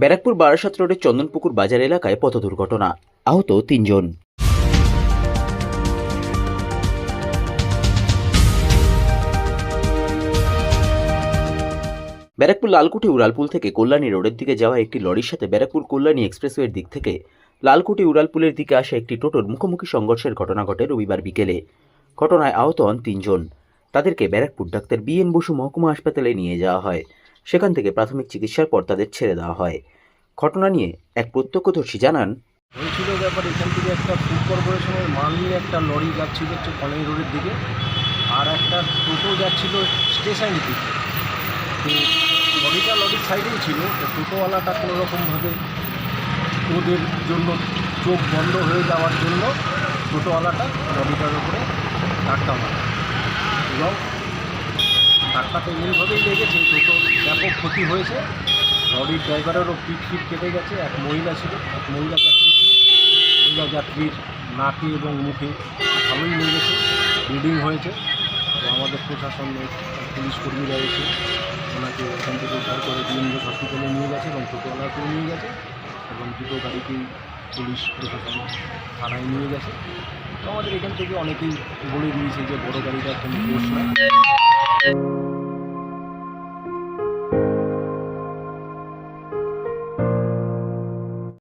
ব্যারাকপুর বারাসাত রোডের চন্দনপুকুর বাজার এলাকায় পথ দুর্ঘটনা, আহত 3 জন। ব্যারাকপুর লালকুঠি উড়ালপুল থেকে কল্যাণী রোডের দিকে যাওয়া একটি লরির সাথে ব্যারাকপুর কল্যাণী এক্সপ্রেসওয়ের দিক থেকে লালকুঠি উড়ালপুলের দিকে আসা একটি টোটোর মুখোমুখি সংঘর্ষের ঘটনা ঘটে রবিবার বিকেলে। ঘটনায় আহত হন 3 জন। তাদেরকে ব্যারাকপুর ডাক্তার BN বসু মহকুমা হাসপাতালে নিয়ে যাওয়া হয়। সেখান থেকে প্রাথমিক চিকিৎসার পর তাদের ছেড়ে দেওয়া হয়। ঘটনা নিয়ে এক প্রত্যক্ষদর্শী জানান, হয়েছিল ব্যাপার, এখান থেকে একটা ফুড কর্পোরেশনের মাল নিয়ে একটা লরি যাচ্ছিল হচ্ছে কলেজ রোডের দিকে, আর একটা টোটো যাচ্ছিল স্টেশনের দিকে। তো লরির সাইডেই ছিল, তো টোটোওয়ালাটা কোনোরকমভাবে ওদের জন্য চোখ বন্ধ হয়ে যাওয়ার জন্য টোটোওয়ালাটা লরিটার উপরে ধাক্কা মারে এবং ধাক্কাটা এমনভাবেই লেগেছে, টোটো ব্যাপক ক্ষতি হয়েছে। লরির ড্রাইভারেরও পিঠ কেটে গেছে। এক মহিলা ছিল, এক মহিলা যাত্রী ছিল। মহিলা যাত্রীর নাকে এবং মুখে ভালোই লেগেছে, ব্লিডিং হয়েছে। তো আমাদের প্রশাসনের পুলিশ কর্মীরা এসে ওনাকে ওখান থেকে উদ্ধার করে BN বসু হসপিটালে নিয়ে গেছে এবং টোটোওয়ালাকেও নিয়ে গেছে এবং দুটো গাড়িকেই পুলিশ প্রশাসন থানায় নিয়ে গেছে। তো আমাদের এখান থেকে অনেকেই বলে দিয়েছে যে বড় গাড়িটা কোনো দোষ নয়,